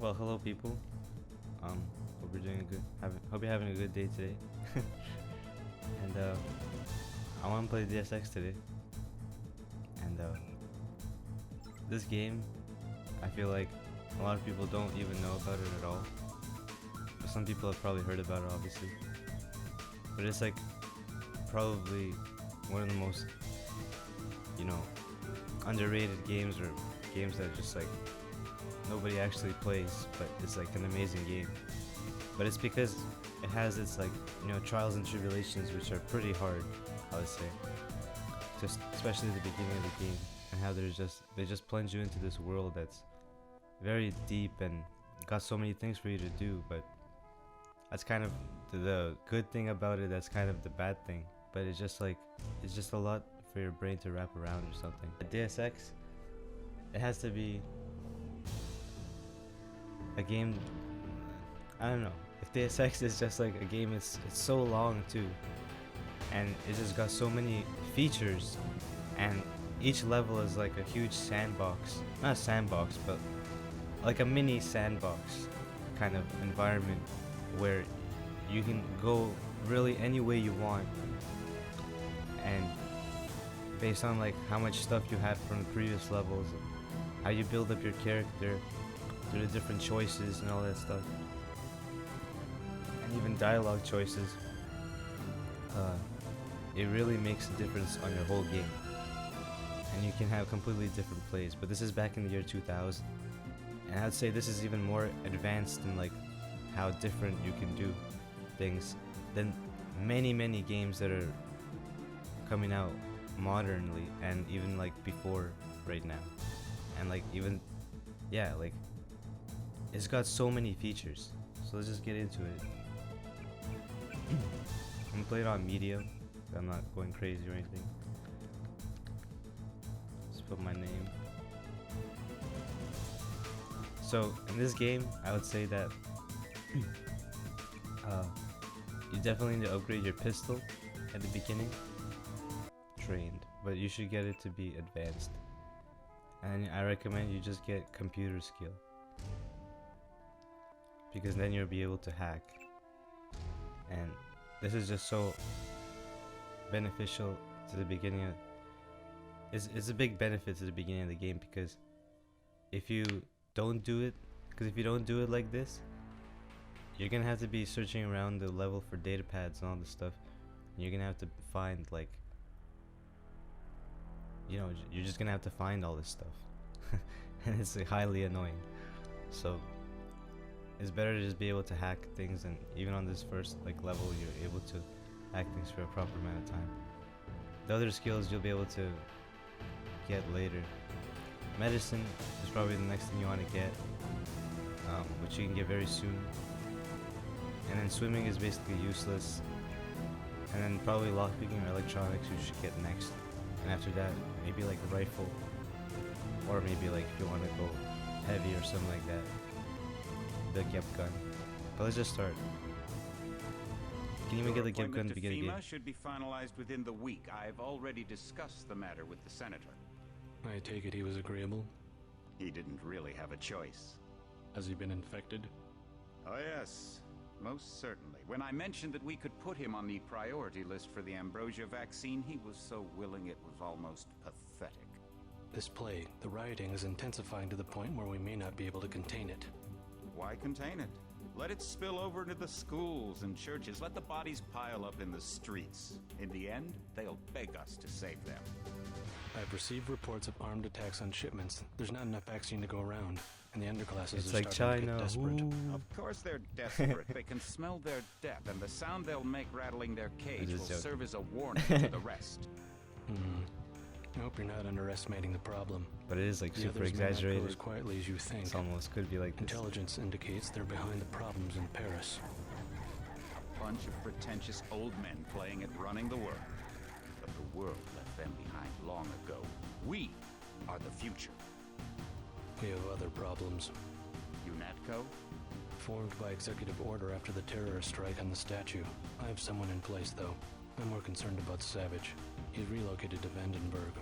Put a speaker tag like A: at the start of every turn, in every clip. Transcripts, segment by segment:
A: Well, hello people. Hope you're doing good. Hope you're having a good day today. And I want to play DSX today. And this game, I feel like a lot of people don't even know about it at all. But some people have probably heard about it, obviously. But it's like probably one of the most, underrated games, or games that just like nobody actually plays, but it's like an amazing game. But it's because it has its trials and tribulations, which are pretty hard, I would say. Just especially the beginning of the game, and how they just plunge you into this world that's very deep and got so many things for you to do. But that's kind of the good thing about it. That's kind of the bad thing. But it's just a lot for your brain to wrap around or something. At DSX, it has to be a game. I don't know. If DSX is just like a game, it's so long too, and it just got so many features, and each level is like a huge sandbox. Not a sandbox, but like a mini sandbox kind of environment where you can go really any way you want, and based on like how much stuff you had from the previous levels, and how you build up your character through the different choices and all that stuff, and even dialogue choices, it really makes a difference on your whole game, and you can have completely different plays. But this is back in the year 2000, and I'd say this is even more advanced in like how different you can do things than many games that are coming out modernly, and even like before right now. And like even like it's got so many features. So let's just get into it. I'm gonna play it on medium. I'm not going crazy or anything. Just put my name. So in this game, I would say that you definitely need to upgrade your pistol at the beginning. Trained, but you should get it to be advanced. And I recommend you just get computer skill, because then you'll be able to hack. And this is just so beneficial to the beginning of, it's a big benefit to the beginning of the game, because if you don't do it like this, you're gonna have to be searching around the level for data pads and all this stuff, and you're gonna have to find like, you're just gonna have to find all this stuff. And it's like highly annoying. So it's better to just be able to hack things, and even on this first level, you're able to hack things for a proper amount of time. The other skills you'll be able to get later. Medicine is probably the next thing you want to get, which you can get very soon. And then swimming is basically useless. And then probably lockpicking or electronics you should get next. And after that, maybe like a rifle, or maybe like if you want to go heavy or something like that, the GEP gun. But let's just start. Can you even get the GEP gun to begin a game?
B: Should be finalized within the week. I've already discussed the matter with the senator.
C: I take it he was agreeable?
B: He didn't really have a choice.
C: Has he been infected?
B: Oh yes, most certainly. When I mentioned that we could put him on the priority list for the ambrosia vaccine, he was so willing it was almost pathetic.
C: This plague, the rioting, is intensifying to the point where we may not be able to contain it.
B: Why contain it? Let it spill over into the schools and churches. Let the bodies pile up in the streets. In the end, they'll beg us to save them.
C: I've received reports of armed attacks on shipments. There's not enough vaccine to go around, and the underclasses
A: It's
C: are
A: like
C: starting
A: China.
C: to get desperate.
A: Ooh.
B: Of course they're desperate. They can smell their death, and the sound they'll make rattling their cage will serve as a warning to the rest.
C: I hope you're not underestimating the problem.
A: But it is like
C: The
A: super
C: others may not go
A: exaggerated.
C: as quietly as you think.
A: It almost could be like this.
C: Intelligence indicates they're behind the problems in Paris.
B: Bunch of pretentious old men playing at running the world. But the world left them behind long ago. We are the future.
C: We have other problems.
B: UNATCO?
C: Formed by executive order after the terrorist strike on the statue. I have someone in place, though. I'm more concerned about Savage. He's relocated to Vandenberg.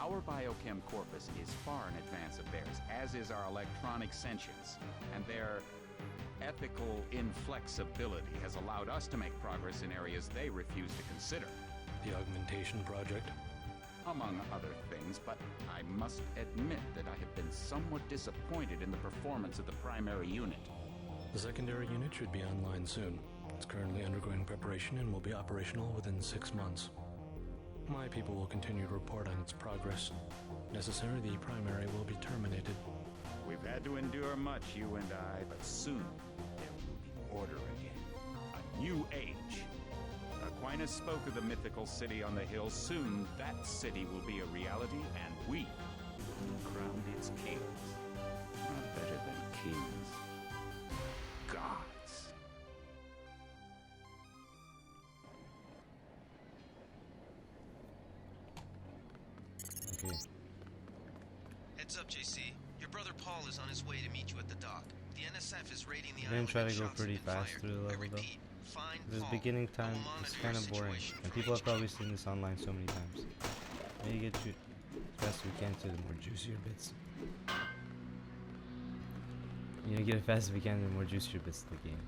B: Our biochem corpus is far in advance of theirs, as is our electronic sentience, and their ethical inflexibility has allowed us to make progress in areas they refuse to consider.
C: The augmentation project.
B: Among other things, but I must admit that I have been somewhat disappointed in the performance of the primary unit.
C: The secondary unit should be online soon. It's currently undergoing preparation and will be operational within 6 months. My people will continue to report on its progress. If necessary, the primary will be terminated.
B: We've had to endure much, you and I, but soon there will be order again. A new age. Aquinas spoke of the mythical city on the hill. Soon that city will be a reality, and we will be crowned its kings. Not better than kings. Gods.
A: Okay.
D: Heads up, JC. Your brother Paul is on his way to meet you at the dock. The NSF is raiding the
A: I'm gonna
D: island.
A: try
D: and
A: to go
D: shots have
A: pretty
D: been
A: fast
D: fired.
A: through the
D: I
A: level though.
D: repeat, find
A: This
D: Paul.
A: beginning
D: I
A: time
D: will
A: is
D: monitor
A: kind
D: your
A: of boring,
D: situation
A: and
D: for
A: people have
D: HQ.
A: probably seen this online so many times. Maybe get you as fast as we can to the more juicier bits. You know, get as fast as we can to the more juicier bits of the game.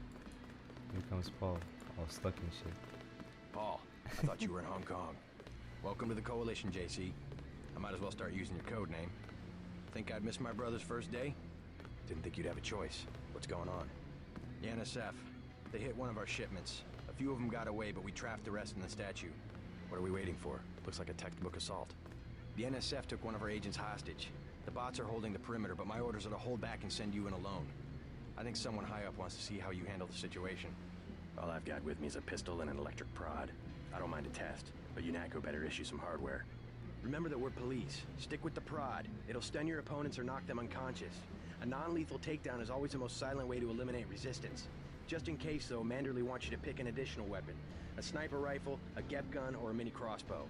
A: Here comes Paul, all stuck in shit.
E: Paul, I thought you were in Hong Kong. Welcome to the Coalition, JC. I might as well start using your code name. Think I'd miss my brother's first day? Didn't think you'd have a choice. What's going on? The NSF. They hit one of our shipments. A few of them got away, but we trapped the rest in the statue. What are we waiting for? Looks like a textbook assault. The NSF took one of our agents hostage. The bots are holding the perimeter, but my orders are to hold back and send you in alone. I think someone high up wants to see how you handle the situation. All I've got with me is a pistol and an electric prod. I don't mind a test, but UNATCO better issue some hardware. Remember that we're police. Stick with the prod. It'll stun your opponents or knock them unconscious. A non-lethal takedown is always the most silent way to eliminate resistance. Just in case, though, Manderley wants you to pick an additional weapon. A sniper rifle, a GEP gun, or a mini crossbow.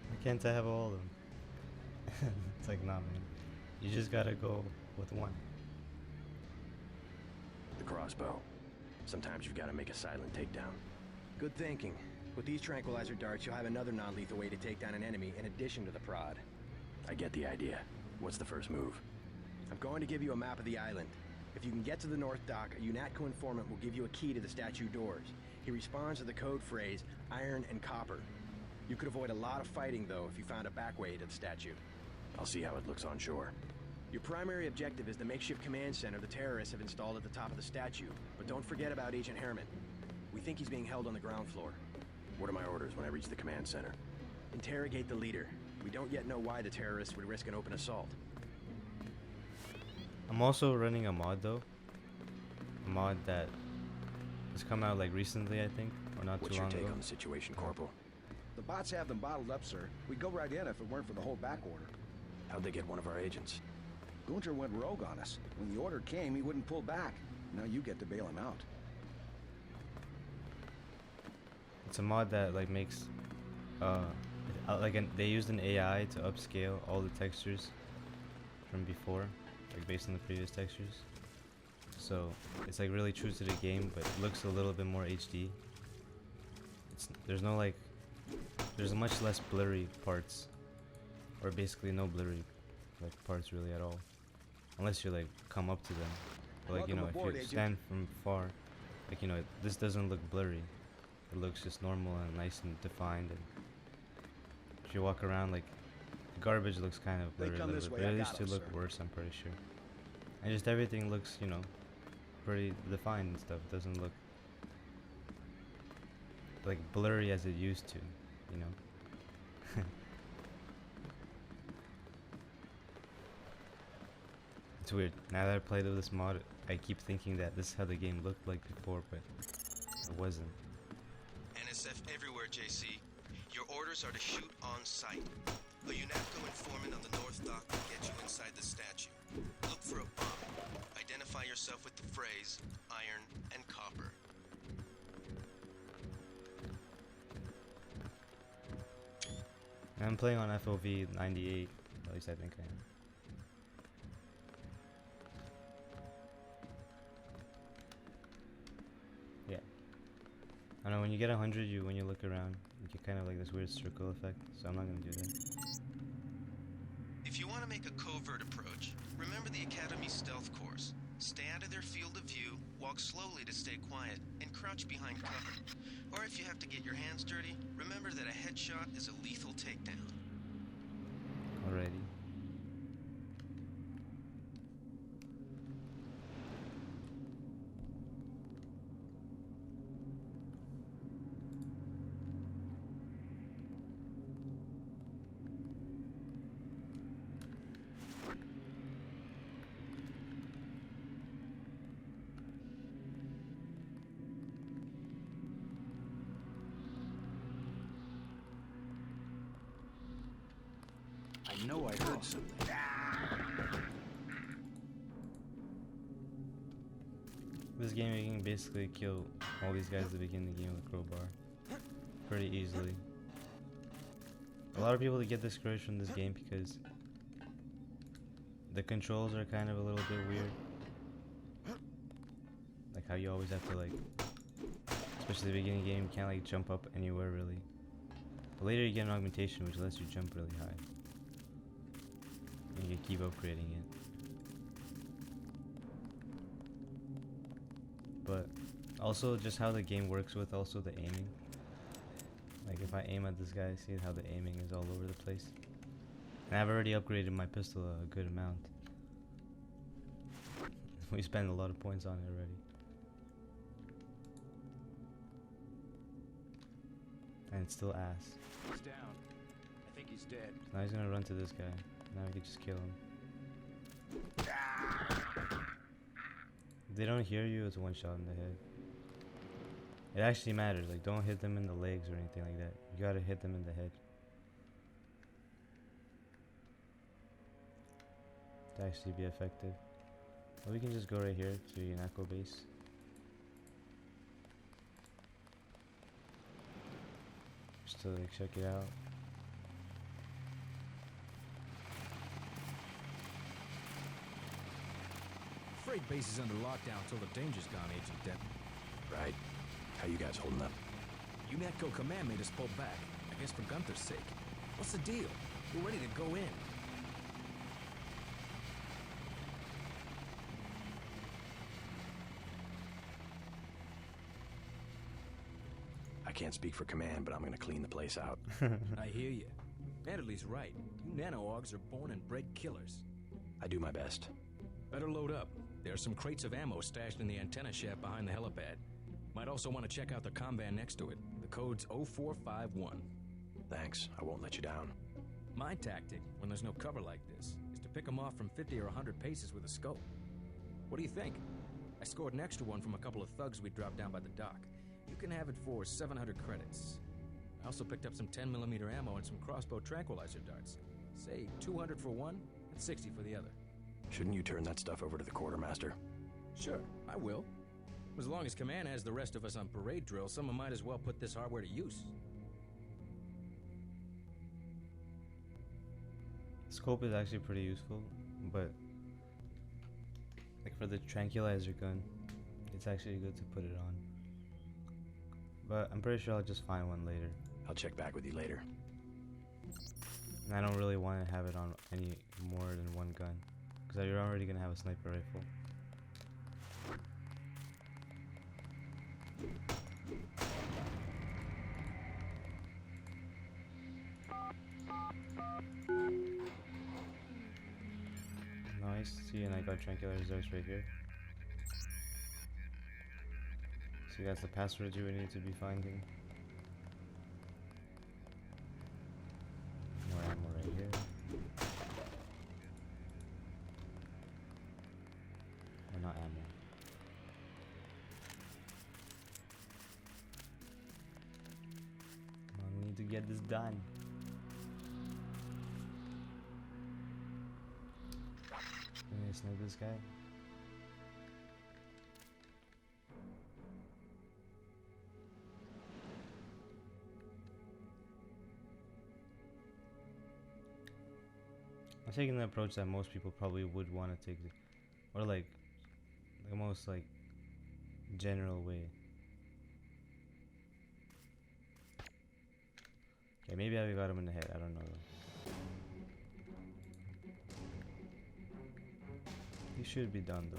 A: Why can't I have all of them? It's like, nah, man. You just gotta go with one.
E: The crossbow. Sometimes you've got to make a silent takedown. Good thinking. With these tranquilizer darts, you'll have another non-lethal way to take down an enemy in addition to the prod. I get the idea. What's the first move? I'm going to give you a map of the island. If you can get to the North Dock, a UNATCO informant will give you a key to the statue doors. He responds to the code phrase, iron and copper. You could avoid a lot of fighting, though, if you found a back way to the statue. I'll see how it looks on shore. Your primary objective is the makeshift command center the terrorists have installed at the top of the statue. But don't forget about Agent Herman. We think he's being held on the ground floor. What are my orders when I reach the command center? Interrogate the leader. We don't yet know why the terrorists would risk an open assault.
A: I'm also running a mod though. A mod that has come out like recently, I think, or not
E: What's
A: too
E: your
A: long
E: take
A: ago.
E: on the situation, Corporal?
F: The bots have them bottled up, sir. We'd go right in if it weren't for the whole back order.
E: How'd they get one of our agents?
F: Gunter went rogue on us. When the order came, he wouldn't pull back. Now you get to bail him out.
A: It's a mod that like makes they used an AI to upscale all the textures from before, like based on the previous textures. So it's like really true to the game, but it looks a little bit more HD. There's no like, there's much less blurry parts, or basically no blurry like parts really at all, unless you like come up to them. But like, you know,
F: Welcome aboard,
A: if you
F: Agent.
A: stand from far, like, you know, this doesn't look blurry. It looks just normal and nice and defined. And if you walk around, like, the garbage looks kind of
F: They
A: blurry a
F: come
A: little
F: this
A: bit,
F: way,
A: but
F: I
A: it
F: got
A: used to
F: 'em,
A: look
F: sir.
A: worse, I'm pretty sure. And just everything looks, you know, pretty defined and stuff. It doesn't look like blurry as it used to, you know. It's weird. Now that I played with this mod, I keep thinking that this is how the game looked like before, but it wasn't.
D: NSF everywhere, JC. Your orders are to shoot on sight. A UNATCO informant on the North Dock will get you inside the statue. Look for a bomb. Identify yourself with the phrase, iron and copper.
A: I'm playing on FOV 98, at least I think I am. Yeah. I know when you get 100, when you look around, you get kind of like this weird circle effect, so I'm not gonna do that.
D: want to make a covert approach, remember the Academy's stealth course. Stay out of their field of view, walk slowly to stay quiet, and crouch behind cover. Or if you have to get your hands dirty, remember that a headshot is a lethal takedown.
A: Alrighty.
F: I know I heard something.
A: This game you can basically kill all these guys at the beginning of the game with a crowbar pretty easily. A lot of people get discouraged from this game because the controls are kind of a little bit weird. Like how you always have to like, especially the beginning game, you can't like jump up anywhere really. But later you get an augmentation which lets you jump really high. And you can keep upgrading it. But also just how the game works with also the aiming. Like if I aim at this guy, see how the aiming is all over the place. And I've already upgraded my pistol a good amount. We spent a lot of points on it already. And it's still ass.
F: He's down. I think he's dead.
A: Now he's gonna run to this guy. Now we can just kill him. If they don't hear you, it's one shot in the head. It actually matters. Like, don't hit them in the legs or anything like that. You gotta hit them in the head to actually be effective. Or we can just go right here to Yanako base. Just to like check it out.
G: Freight base is under lockdown till the danger's gone, Agent Denton.
E: Right. How you guys holding up?
G: UNATCO Command made us pull back. I guess for Gunther's sake. What's the deal? We're ready to go in.
E: I can't speak for command, but I'm gonna clean the place out.
G: I hear you. Manderley's right. You nano-augs are born and bred killers.
E: I do my best.
G: Better load up. There are some crates of ammo stashed in the antenna shaft behind the helipad. Might also want to check out the comm van next to it. The code's 0451.
E: Thanks. I won't let you down.
G: My tactic, when there's no cover like this, is to pick them off from 50 or 100 paces with a scope. What do you think? I scored an extra one from a couple of thugs we dropped down by the dock. You can have it for 700 credits. I also picked up some 10mm ammo and some crossbow tranquilizer darts. Say 200 for one and 60 for the other.
E: Shouldn't you turn that stuff over to the quartermaster?
G: Sure, I will. As long as Command has the rest of us on parade drill, someone might as well put this hardware to use.
A: Scope is actually pretty useful, but like for the tranquilizer gun, it's actually good to put it on. But I'm pretty sure I'll just find one later.
E: I'll check back with you later.
A: And I don't really want to have it on any more than one gun, because you're already gonna have a sniper rifle. Nice. See, and I got tranquilizer reserves right here. So that's the password you would need to be finding. More ammo right here. Or not ammo. Come on, we need to get this done. I'm gonna snipe this guy. I'm taking the approach that most people probably would want to take, or like the most like general way. Okay, maybe I got him in the head. I don't know though. He should be done though.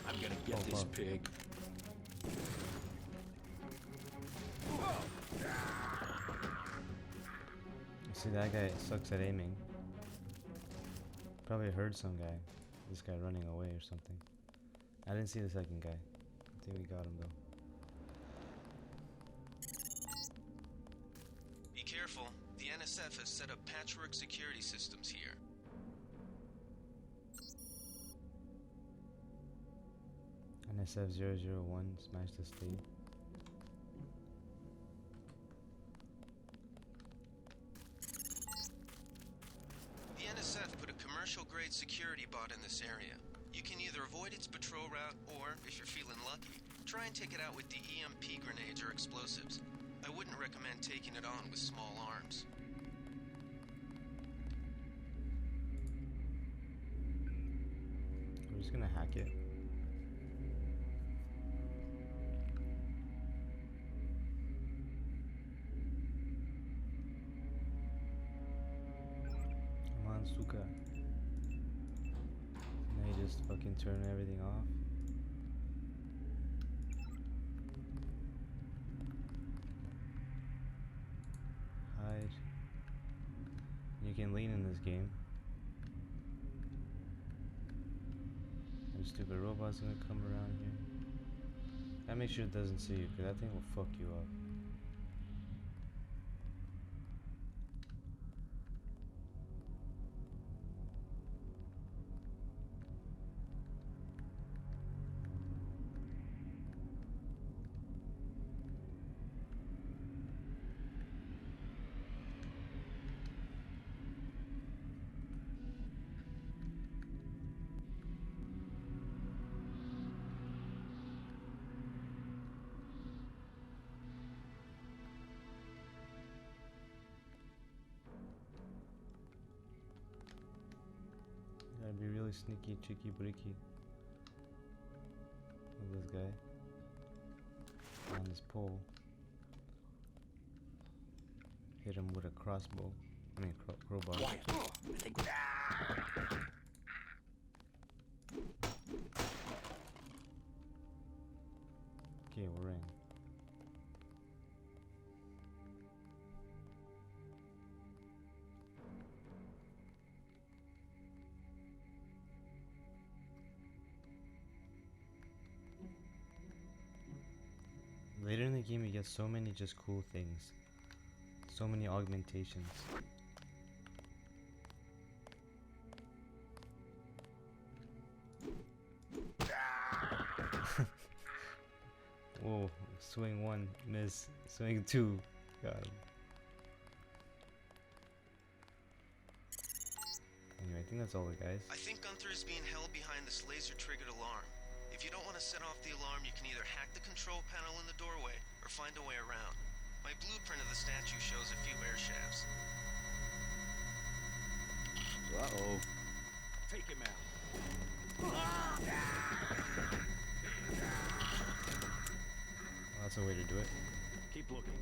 C: I'm gonna get this pig.
A: See, that guy sucks at aiming. Probably heard some guy. This guy running away or something. I didn't see the second guy. I think we got him though.
D: Be careful. The NSF has set up patchwork security systems here.
A: NSF 001 smash the state.
D: The NSF put a commercial-grade security bot in this area. You can either avoid its patrol route, or, if you're feeling lucky, try and take it out with the EMP grenades or explosives. I wouldn't recommend taking it on with small arms.
A: We're just gonna hack it. Come on, Suka. Now you just fucking turn everything off. Hide. You can lean in this game. The stupid robot's gonna come around here. Gotta make sure it doesn't see you, because that thing will fuck you up. Gotta be really sneaky, cheeky, bricky with this guy on this pole. Hit him with a crossbow. I mean, crowbar. Okay, we're in. Later in the game you get so many just cool things. So many augmentations. Whoa, swing one, miss. Swing two. Got him. Anyway, I think that's all it, guys.
D: I think Gunther is being held behind this laser-triggered alarm. If you don't want to set off the alarm, you can either hack the control panel in the doorway or find a way around. My blueprint of the statue shows a few air shafts.
F: Uh-oh.
G: Take him out.
A: Well, that's a way to do it.
G: Keep looking.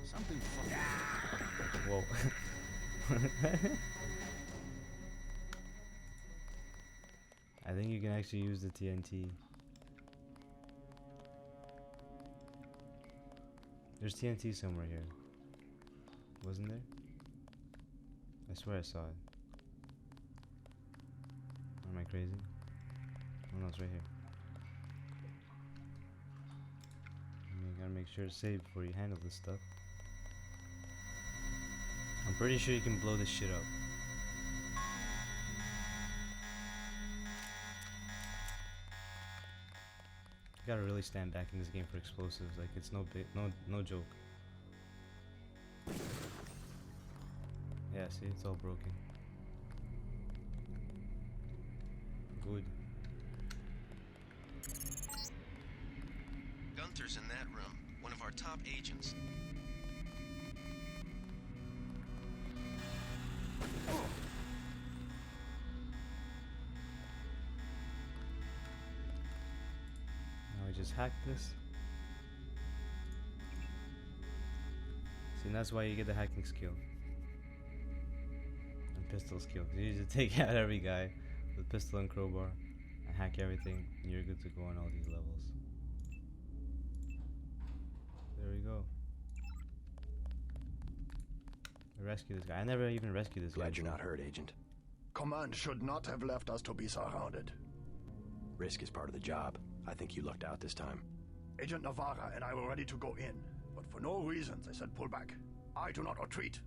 F: Something funny.
A: Whoa. I think you can actually use the TNT. There's TNT somewhere here. Wasn't there? I swear I saw it. Am I crazy? Oh no, it's right here. You gotta make sure it's safe before you handle this stuff. I'm pretty sure you can blow this shit up. You gotta really stand back in this game for explosives. Like, it's no joke. Yeah, see, it's all broken. Good.
D: Gunther's in that room, one of our top agents.
A: Now we just hack this. See, and that's why you get the hacking skill. pistol skill. You just take out every guy with pistol and crowbar and hack everything, and you're good to go on all these levels. There we go. Rescue this guy. I never even rescued this guy.
E: Glad you're not hurt, Agent.
H: Command should not have left us to be surrounded.
E: Risk is part of the job. I think you lucked out this time.
H: Agent Navarra and I were ready to go in, but for no reason they said pull back. I do not retreat.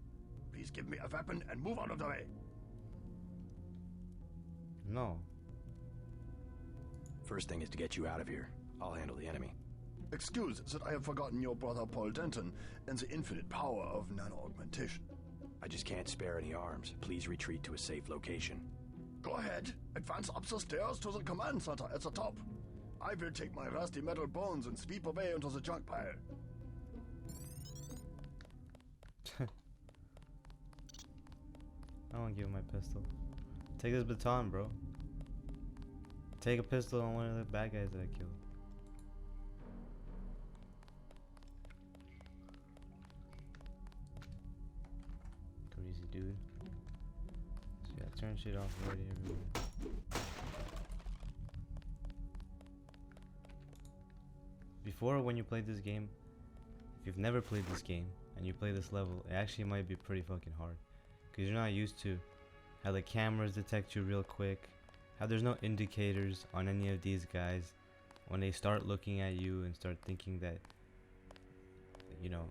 H: Please give me a weapon and move out of the way.
A: No.
E: First thing is to get you out of here. I'll handle the enemy.
H: Excuse that I have forgotten your brother Paul Denton and the infinite power of nano-augmentation.
E: I just can't spare any arms. Please retreat to a safe location.
H: Go ahead. Advance up the stairs to the command center at the top. I will take my rusty metal bones and sweep away into the junk pile.
A: I don't want to give him my pistol. Take this baton, bro. Take a pistol on one of the bad guys that I killed. Crazy dude. So yeah, turn shit off already everywhere. Before, when you played this game, if you've never played this game and you play this level, it actually might be pretty fucking hard. Because you're not used to how the cameras detect you real quick, how there's no indicators on any of these guys when they start looking at you and start thinking that, you know,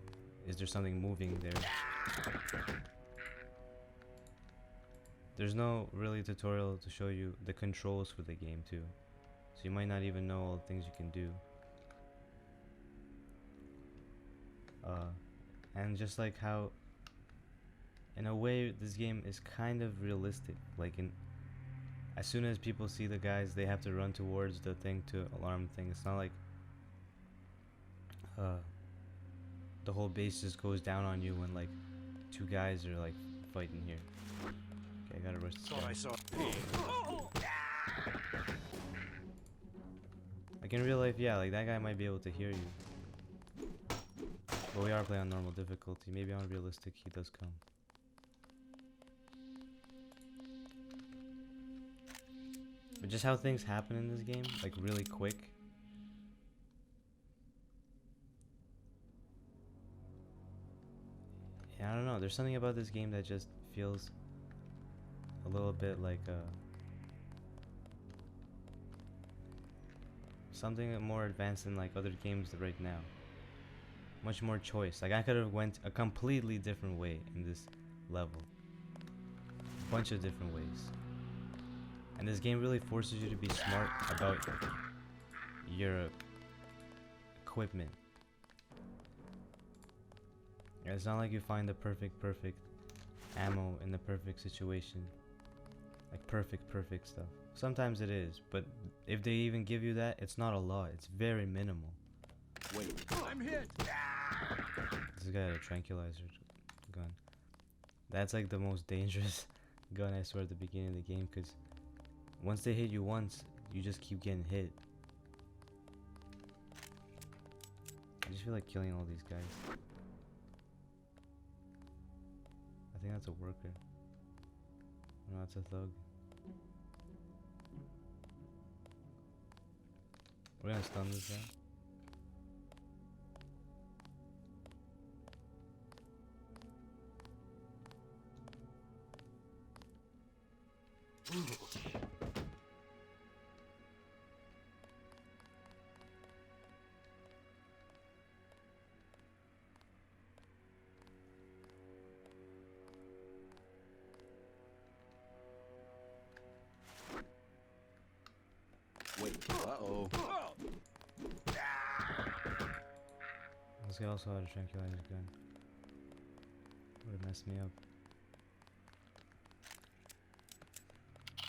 A: is there something moving there? There's no really tutorial to show you the controls for the game too, so you might not even know all the things you can do. And just like how in a way this game is kind of realistic, like as soon as people see the guys, they have to run towards the thing to alarm the thing. It's not like the whole base just goes down on you when like two guys are like fighting here. Okay, I gotta rush this guy. Like in real life, yeah, like that guy might be able to hear you. But we are playing on normal difficulty. Maybe on realistic he does come. But just how things happen in this game, like really quick. Yeah, I don't know. There's something about this game that just feels a little bit like something more advanced than like other games right now. Much more choice. Like I could have went a completely different way in this level. A bunch of different ways. And this game really forces you to be smart about your equipment. And it's not like you find the perfect ammo in the perfect situation. Like perfect stuff. Sometimes it is, but if they even give you that, it's not a lot. It's very minimal.
H: Wait, I'm hit!
A: This guy had a tranquilizer gun. That's like the most dangerous gun, I swear, at the beginning of the game, because once they hit you once, you just keep getting hit. I just feel like killing all these guys. I think that's a worker. No, it's a thug. We're gonna stun this guy.
F: Wait, uh-oh.
A: This guy also had a tranquilizer gun. Would have messed me up.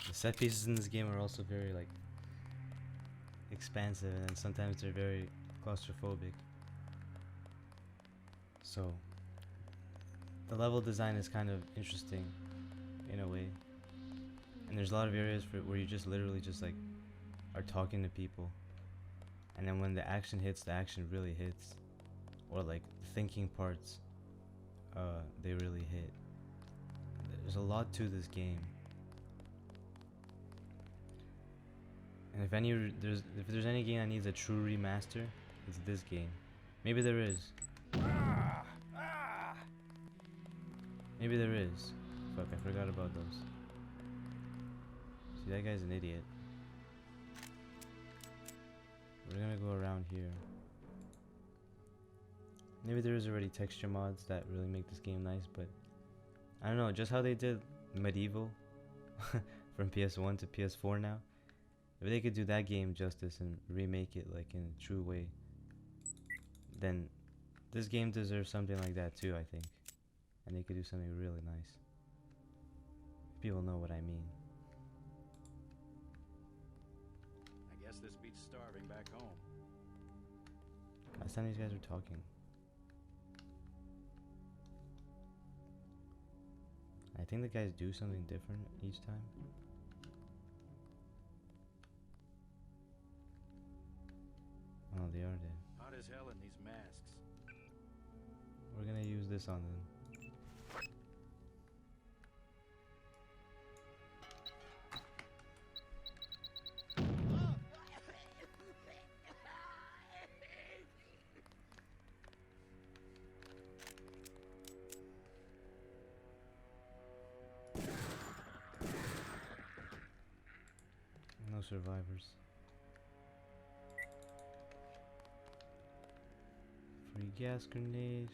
A: The set pieces in this game are also very like expansive, and sometimes they're very claustrophobic. So the level design is kind of interesting in a way, and there's a lot of areas where you just literally just like are talking to people, and then when the action hits, the action really hits, or like the thinking parts they really hit. There's a lot to this game. And if there's any game that needs a true remaster, it's this game. Maybe there is. Maybe there is. Fuck, I forgot about those. See, that guy's an idiot. We're gonna go around here. Maybe there is already texture mods that really make this game nice, but I don't know, just how they did Medieval from PS1 to PS4 now. If they could do that game justice and remake it like in a true way, then this game deserves something like that too, I think. And they could do something really nice. People know what I mean.
B: I guess this beats starving back home.
A: Last time these guys were talking. I think the guys do something different each time. Oh, they are dead.
B: Hot as hell in these masks.
A: We're gonna use this on them. No survivors. Free gas grenade.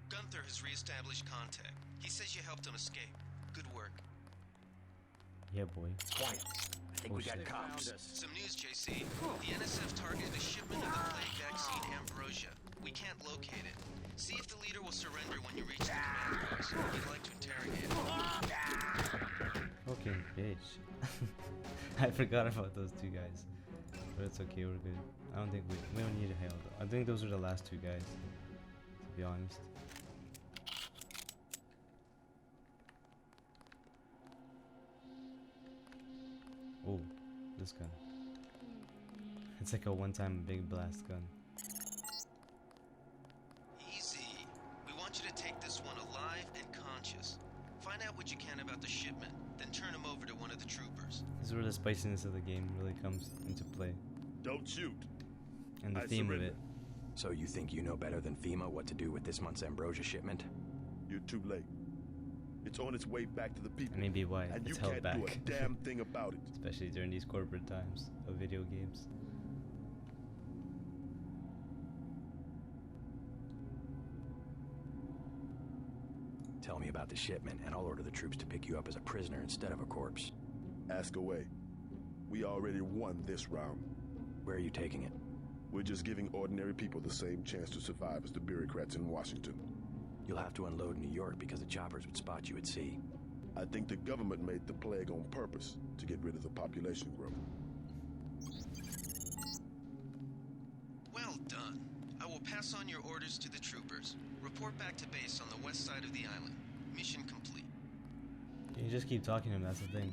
D: Gunther has reestablished contact. He says you helped him escape. Good work.
A: Yeah, boy.
H: Quiet. I think we got
B: They found
H: cops.
B: us.
D: Some news, JC. The NSF targeted a shipment of the plague vaccine Ambrosia. We can't locate it. See if the leader will surrender when you reach the command post. We'd like to interrogate him.
A: Fucking bitch. I forgot about those two guys. But it's okay, we're good. I don't think we don't need to hail though. I think those are the last two guys, to be honest. Oh, this gun. It's like a one-time big blast gun.
D: Easy. We want you to take this one alive and conscious. Find out what you can about the shipment, then turn him over to one of the troopers.
A: This is where the spiciness of the game really comes into play.
I: Don't shoot.
A: And the
I: I
A: theme
I: surrender.
A: of it.
E: So you think you know better than FEMA what to do with this month's Ambrosia shipment?
I: You're too late. It's on its way back to the people.
A: And maybe why
I: and you
A: it's held
I: can't
A: back.
I: do a damn thing about it.
A: Especially during these corporate times of video games.
E: Tell me about the shipment, and I'll order the troops to pick you up as a prisoner instead of a corpse.
I: Ask away. We already won this round.
E: Where are you taking it?
I: We're just giving ordinary people the same chance to survive as the bureaucrats in Washington.
E: You'll have to unload in New York because the choppers would spot you at sea.
I: I think the government made the plague on purpose to get rid of the population growth.
D: Well done. I will pass on your orders to the troopers. Report back to base on the west side of the island. Mission complete.
A: You just keep talking to him, that's the thing.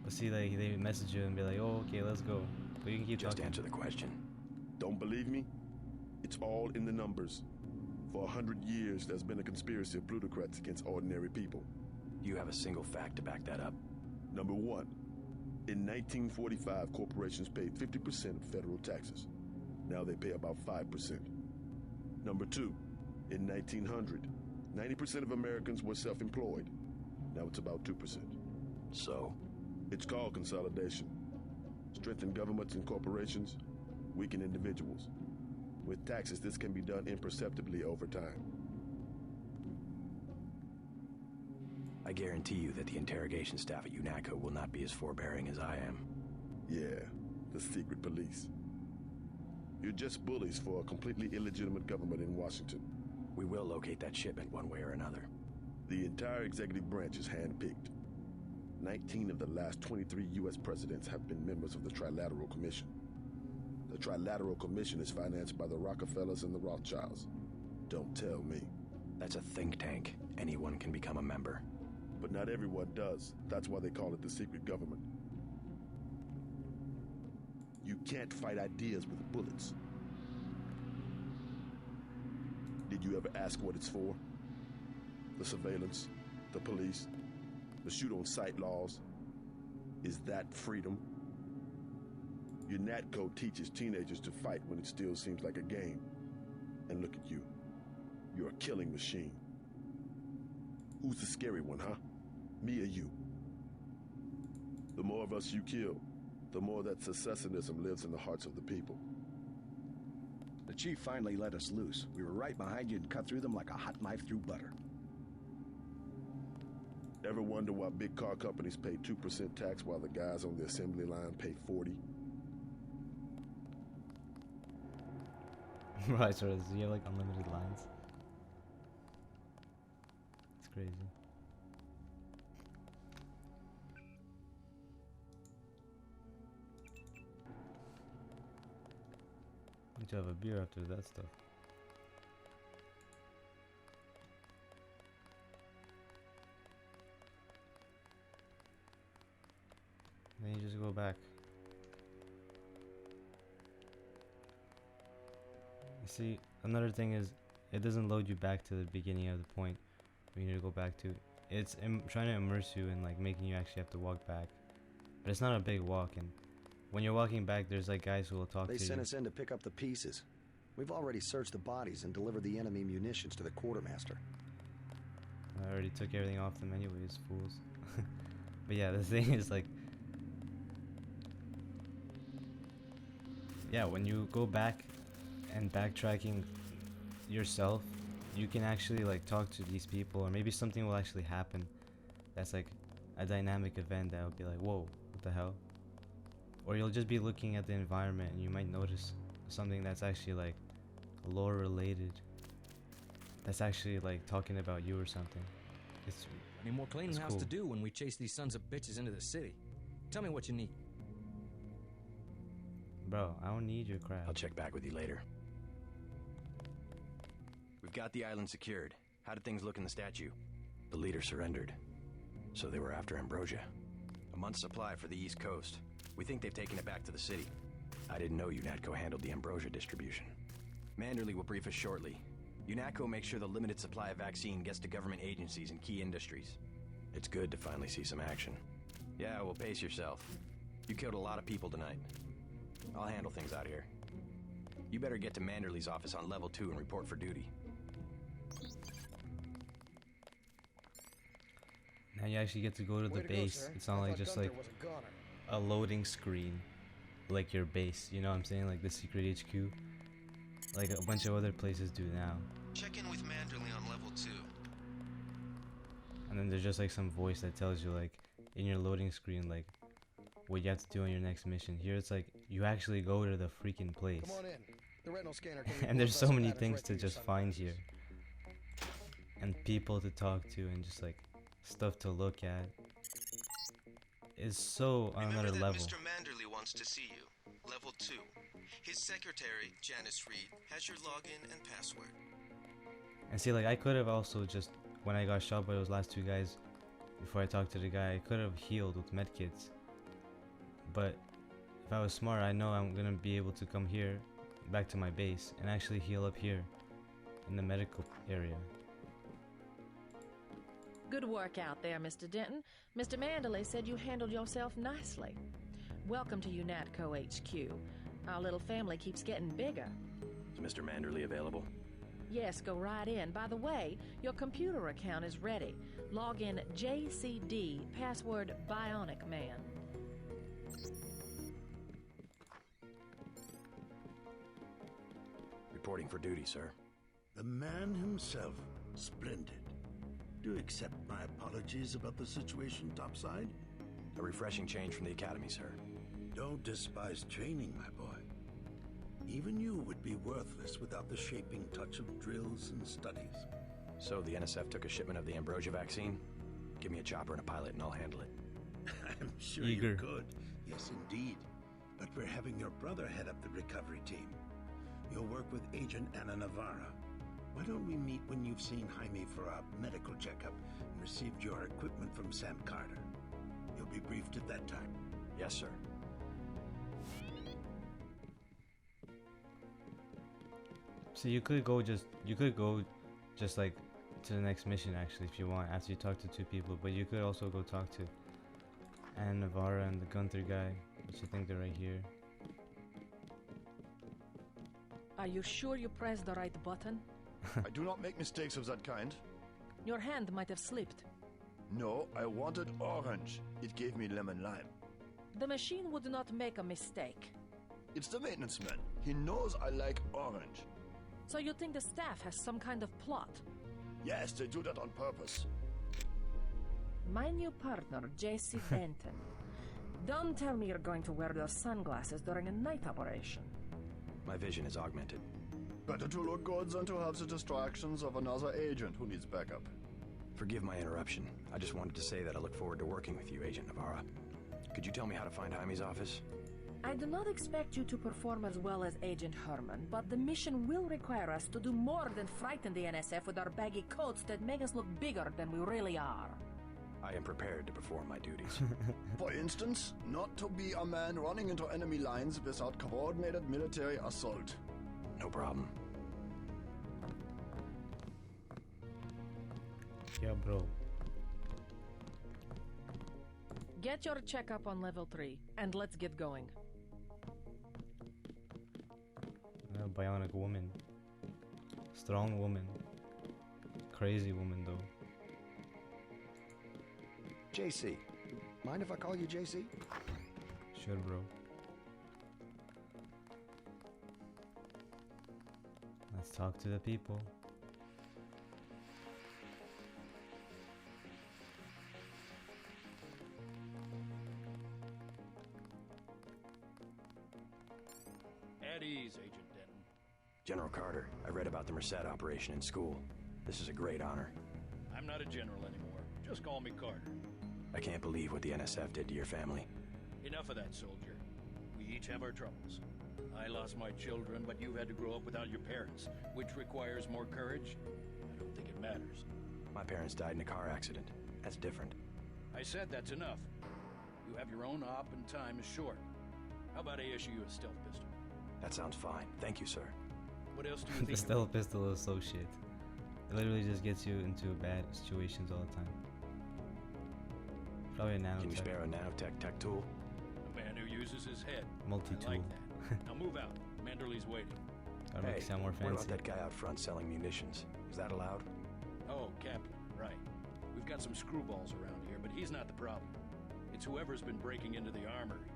A: But see, like, they message you and be like, oh, okay, let's go. But you can keep
E: Just
A: talking.
E: answer the question.
I: Don't believe me? It's all in the numbers. For 100 years, there's been a conspiracy of plutocrats against ordinary people.
E: You have a single fact to back that up.
I: Number one, in 1945, corporations paid 50% of federal taxes. Now they pay about 5%. Number two, in 1900, 90% of Americans were self-employed. Now it's about 2%.
E: So?
I: It's called consolidation. Strengthen governments and corporations, weaken individuals. With taxes, this can be done imperceptibly over time.
E: I guarantee you that the interrogation staff at UNATCO will not be as forbearing as I am.
I: Yeah, the secret police. You're just bullies for a completely illegitimate government in Washington.
E: We will locate that shipment one way or another.
I: The entire executive branch is handpicked. 19 of the last 23 U.S. presidents have been members of the Trilateral Commission. The Trilateral Commission is financed by the Rockefellers and the Rothschilds. Don't tell me.
E: That's a think tank. Anyone can become a member.
I: But not everyone does. That's why they call it the secret government. You can't fight ideas with bullets. Did you ever ask what it's for? The surveillance, the police, the shoot-on-sight laws. Is that freedom? Your NAT code teaches teenagers to fight when it still seems like a game. And look at you. You're a killing machine. Who's the scary one, huh? Me or you? The more of us you kill, the more that secessionism lives in the hearts of the people.
F: The chief finally let us loose. We were right behind you and cut through them like a hot knife through butter.
I: Ever wonder why big car companies pay 2% tax while the guys on the assembly line pay 40?
A: Right, so you have like unlimited lines. It's crazy. Need to have a beer after that stuff. Then you just go back. You see, another thing is, it doesn't load you back to the beginning of the point where you need to go back to. It's trying to immerse you in like making you actually have to walk back. But it's not a big walk, and when you're walking back, there's like guys who will talk to you.
F: They sent us in to pick up the pieces. We've already searched the bodies and delivered the enemy munitions to the quartermaster.
A: I already took everything off them anyways, fools. But yeah, the thing is like, yeah, when you go back and backtracking yourself, you can actually like talk to these people, or maybe something will actually happen that's like a dynamic event that will be like, whoa, what the hell? Or you'll just be looking at the environment and you might notice something that's actually like lore related, that's actually like talking about you or something. It's
G: Any more cleaning house
A: cool.
G: to do when we chase these sons of bitches into the city? Tell me what you need.
A: Bro, I don't need your crap.
E: I'll check back with you later. We've got the island secured. How did things look in the statue? The leader surrendered. So they were after Ambrosia. A month's supply for the East Coast. We think they've taken it back to the city. I didn't know UNATCO handled the Ambrosia distribution. Manderley will brief us shortly. UNATCO makes sure the limited supply of vaccine gets to government agencies and key industries. It's good to finally see some action. Yeah, well, pace yourself. You killed a lot of people tonight. I'll handle things out here. You better get to Manderley's office on level 2 and report for duty.
A: Now you actually get to go to the base. It's not like just like a loading screen like your base, you know what I'm saying? Like the secret HQ, like a bunch of other places do now.
D: Check in with Manderley on level 2.
A: And then there's just like some voice that tells you like in your loading screen like what you have to do on your next mission. Here it's like you actually go to the freaking place.
J: Come on in. The retinal scanner
A: And there's so many things to just find here, and people to talk to, and just like stuff to look at. It's so on another
D: Remember that
A: level.
D: Mr. Manderley wants to see you. Level 2. His secretary, Janice Reed, has your login and password.
A: And see, like I could have also just, when I got shot by those last two guys, before I talked to the guy, I could have healed with medkits. But if I was smart, I know I'm gonna be able to come here, back to my base, and actually heal up here, in the medical area.
K: Good work out there, Mr. Denton. Mr. Manderley said you handled yourself nicely. Welcome to UNATCO HQ. Our little family keeps getting bigger.
E: Is Mr. Manderley available?
K: Yes, go right in. By the way, your computer account is ready. Log in JCD, password Bionic Man.
E: Reporting for duty, sir.
H: The man himself. Splendid. Do accept my apologies about the situation topside?
E: A refreshing change from the academy, sir.
H: Don't despise training, my boy. Even you would be worthless without the shaping touch of drills and studies.
E: So the NSF took a shipment of the Ambrosia vaccine? Give me a chopper and a pilot and I'll handle it.
H: I'm sure
A: Eager.
H: you could. Yes, indeed. But we're having your brother head up the recovery team. You'll work with Agent Ana Navarra. Why don't we meet when you've seen Jaime for a medical checkup and received your equipment from Sam Carter? You'll be briefed at that time.
E: Yes, sir.
A: So you could go just like to the next mission actually if you want after you talk to 2 people, but you could also go talk to Anna Navarra and the Gunther guy, which I think they're right here.
K: Are you sure you pressed the right button?
J: I do not make mistakes of that kind.
K: Your hand might have slipped.
J: No, I wanted orange. It gave me lemon lime.
K: The machine would not make a mistake.
J: It's the maintenance man. He knows I like orange.
K: So you think the staff has some kind of plot?
J: Yes, they do that on purpose.
K: My new partner, JC Denton. Don't tell me you're going to wear those sunglasses during a night operation.
E: My vision is augmented.
J: Better to look good than to have the distractions of another agent who needs backup.
E: Forgive my interruption. I just wanted to say that I look forward to working with you, Agent Navarra. Could you tell me how to find Jaime's office?
K: I do not expect you to perform as well as Agent Herman, but the mission will require us to do more than frighten the NSF with our baggy coats that make us look bigger than we really are.
E: I am prepared to perform my duties.
J: For instance, not to be a man running into enemy lines without coordinated military assault.
E: No problem.
A: Yeah, bro.
K: Get your checkup on level 3, and let's get going.
A: Bionic woman. Strong woman. Crazy woman, though.
F: JC. Mind if I call you JC?
A: Sure, bro. Let's talk to the people.
L: At ease, Agent Denton.
E: General Carter, I read about the Merced operation in school. This is a great honor.
L: I'm not a general anymore. Just call me Carter.
E: I can't believe what the NSF did to your family.
L: Enough of that, soldier. We each have our troubles. I lost my children, but you've had to grow up without your parents, which requires more courage. I don't think it matters.
E: My parents died in a car accident. That's different.
L: I said that's enough. You have your own op and time is short. How about I issue you a stealth pistol?
E: That sounds fine. Thank you, sir.
L: What else do you think?
A: The stealth pistol is so shit. It literally just gets you into bad situations all the time. Probably a nanotech.
E: Can you spare a nanotech tech tool?
L: A man who uses his head.
A: Multi-tool.
L: I like that. Now move out. Manderley's waiting.
A: Gotta make it sound more
E: what
A: fancy.
E: about that guy out front selling munitions? Is that allowed?
L: Oh, Captain, right. We've got some screwballs around here, but he's not the problem. It's whoever's been breaking into the armory.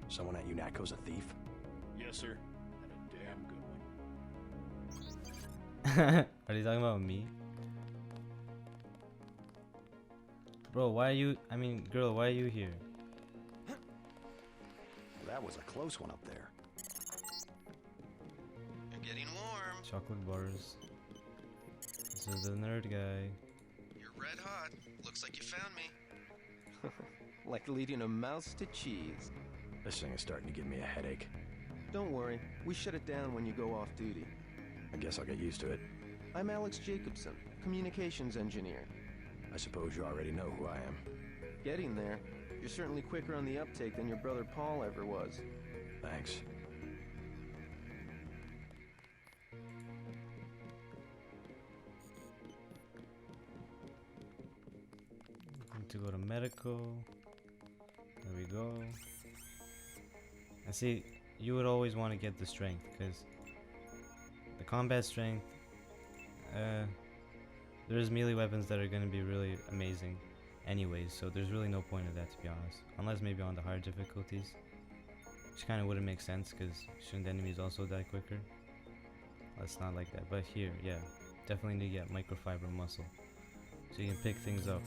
E: Someone at UNATCO's a thief?
L: Yes, sir. And a damn good one.
A: Are they talking about me? Bro, why are you... I mean, girl, why are you here?
F: That was a close one up there.
D: You're getting warm.
A: Chocolate bars. This is the nerd guy.
D: You're red hot. Looks like you found me.
M: Like leading a mouse to cheese.
E: This thing is starting to give me a headache.
M: Don't worry, we shut it down when you go off duty.
E: I guess I'll get used to it.
M: I'm Alex Jacobson, communications engineer.
E: I suppose you already know who I am.
M: Getting there. You're certainly quicker on the uptake than your brother Paul ever was.
E: Thanks.
A: Need to go to medical. There we go. I see, you would always want to get the strength, because the combat strength, there's melee weapons that are going to be really amazing anyways, so there's really no point of that, to be honest. Unless maybe on the hard difficulties, which kind of wouldn't make sense, because shouldn't enemies also die quicker? That's not like that, but here, yeah, definitely need to get microfiber muscle, so you can pick things up,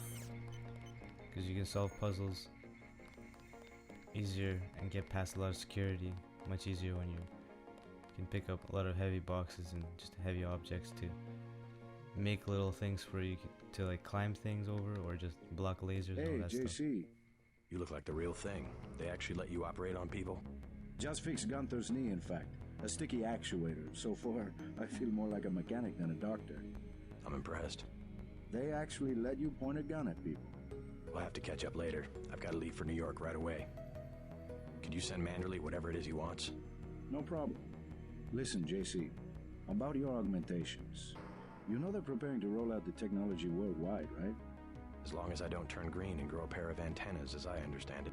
A: because you can solve puzzles easier and get past a lot of security much easier when you can pick up a lot of heavy boxes and just heavy objects to make little things for you to like climb things over or just block lasers and all that
F: JC.
A: stuff.
E: You look like the real thing. They actually let you operate on people?
F: Just fixed Gunther's knee, in fact. A sticky actuator. So far, I feel more like a mechanic than a doctor.
E: I'm impressed.
F: They actually let you point a gun at people.
E: We'll have to catch up later. I've got to leave for New York right away. Could you send Manderley whatever it is he wants?
F: No problem. Listen, JC. About your augmentations. You know they're preparing to roll out the technology worldwide, right?
E: As long as I don't turn green and grow a pair of antennas, as I understand it.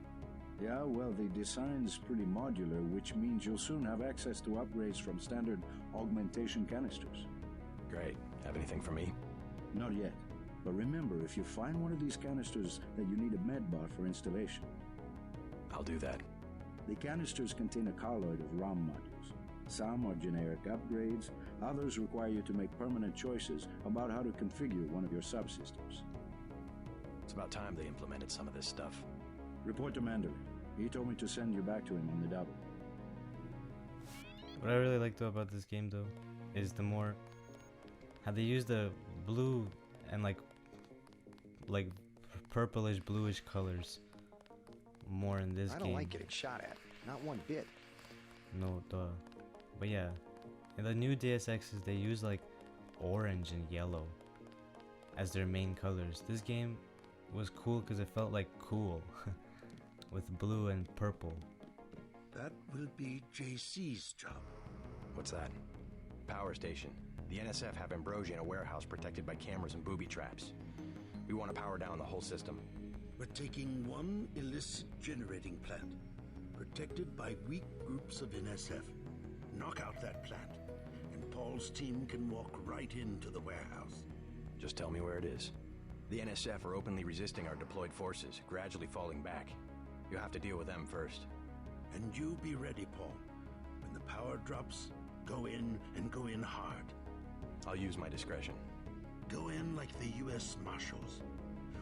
F: Yeah, well, the design's pretty modular, which means you'll soon have access to upgrades from standard augmentation canisters.
E: Great. Have anything for me?
F: Not yet. But remember, if you find one of these canisters, that you need a medbot for installation.
E: I'll do that.
F: The canisters contain a colloid of ROM modules. Some are generic upgrades, others require you to make permanent choices about how to configure one of your subsystems.
E: It's about time they implemented some of this stuff.
F: Report to Mandarin. He told me to send you back to him on the double.
A: What I really like though about this game though is the more how they use the blue and like purplish bluish colors more in this game.
N: I don't like getting shot at. Not one bit.
A: No, duh. But yeah, in the new Deus Exes they use like orange and yellow as their main colors. This game was cool because it felt like cool with blue and purple.
H: That will be JC's job.
E: What's that? Power station. The NSF have Ambrosia in a warehouse protected by cameras and booby traps. We want to power down the whole system.
H: We're taking one illicit generating plant, protected by weak groups of NSF. Knock out that plant, and Paul's team can walk right into the warehouse.
E: Just tell me where it is. The NSF are openly resisting our deployed forces, gradually falling back. You'll have to deal with them first.
H: And you be ready, Paul. When the power drops, go in and go in hard.
E: I'll use my discretion.
H: Go in like the U.S. Marshals.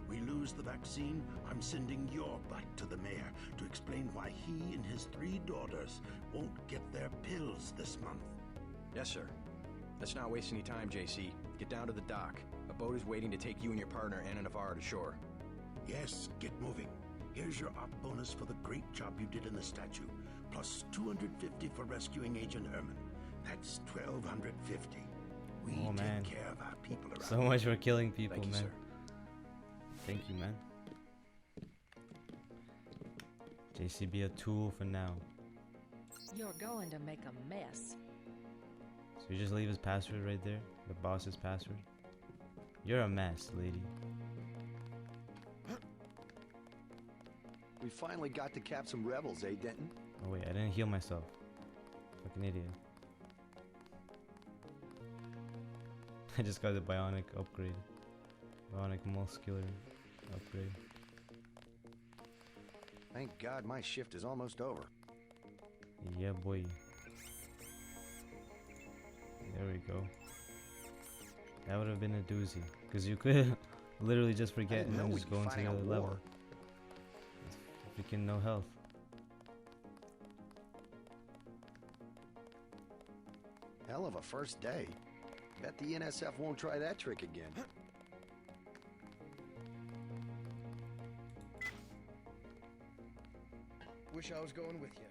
H: We lose the vaccine, I'm sending your butt to the mayor to explain why he and his 3 daughters won't get their pills this month.
E: Yes, sir. Let's not waste any time, JC. Get down to the dock. A boat is waiting to take you and your partner, Anna Navarro, to shore.
H: Yes, get moving. Here's your op bonus for the great job you did in the statue, plus 250 for rescuing Agent Herman. That's 1,250. We take care of our people around.
A: So much for killing people,
E: Thank you,
A: man.
E: sir.
A: Thank you, man. JC, be a tool for now.
K: You're going to make a mess.
A: So you just leave his password right there? The boss's password? You're a mess, lady.
N: We finally got to cap some rebels, eh, Denton?
A: Oh wait, I didn't heal myself. Fucking idiot. I just got the bionic upgrade. Bionic muscular upgrade.
N: Thank God my shift is almost over.
A: Yeah, boy. There we go. That would have been a doozy. Because you could literally just forget and then just go into the other level. Freaking no health.
N: Hell of a first day. Bet the NSF won't try that trick again. Wish I was going with you.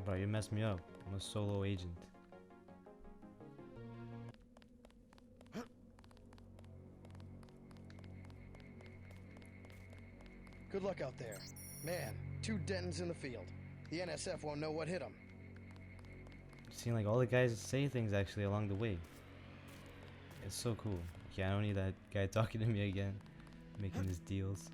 A: Bro, you messed me up. I'm a solo agent.
O: Good luck out there. Man, 2 Dentons in the field. The NSF won't know what hit them.
A: Seeing like all the guys say things actually along the way. It's so cool. Yeah, I don't need that guy talking to me again, making his deals.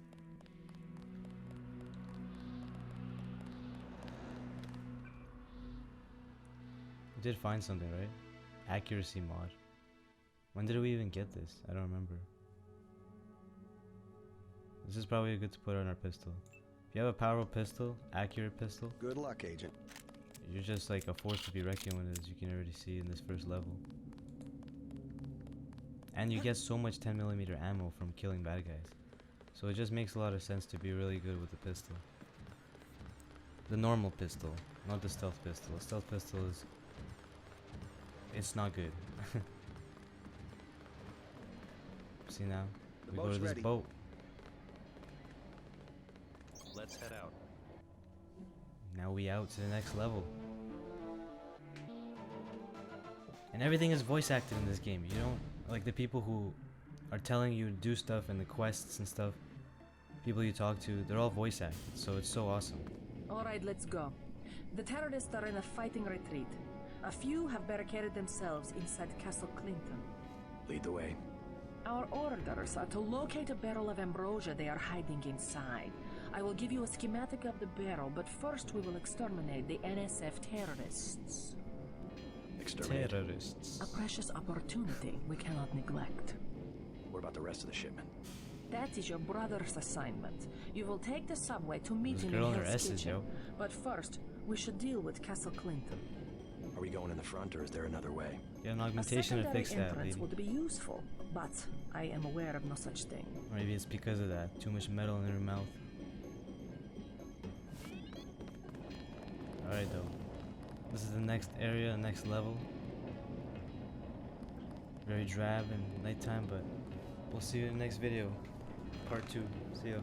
A: We did find something, right? Accuracy mod. When did we even get this? I don't remember. This is probably good to put on our pistol. If you have a powerful pistol, accurate pistol.
N: Good luck, Agent.
A: You're just like a force to be reckoned with, as you can already see in this first level. And you get so much 10mm ammo from killing bad guys. So it just makes a lot of sense to be really good with the pistol. The normal pistol, not the stealth pistol. The stealth pistol is... it's not good. See now? We go to this boat.
E: Let's head out.
A: Now we out to the next level. And everything is voice acted in this game. You don't, like the people who are telling you to do stuff and the quests and stuff, people you talk to, they're all voice acted. So it's so awesome.
K: Alright, let's go. The terrorists are in a fighting retreat. A few have barricaded themselves inside Castle Clinton.
E: Lead the way.
K: Our orders are to locate a barrel of ambrosia they are hiding inside. I will give you a schematic of the barrel, but first we will exterminate the NSF terrorists.
E: Exterminate?
A: Terrorists.
K: A precious opportunity we cannot neglect.
E: What about the rest of the shipment?
K: That is your brother's assignment. You will take the subway to meet
A: This
K: him
A: girl
K: in
A: and her
K: Hell's
A: S's,
K: Kitchen.
A: yo.
K: But first, we should deal with Castle Clinton.
E: Are we going in the front, or is there another way?
A: Get an
K: A
A: augmentation to
K: secondary
A: fix that,
K: entrance
A: lady.
K: would be useful, but I am aware of no such thing.
A: Or maybe it's because of that. Too much metal in her mouth. Alright though. This is the next area, the next level. Very drab and nighttime, but we'll see you in the next video. Part 2. See ya.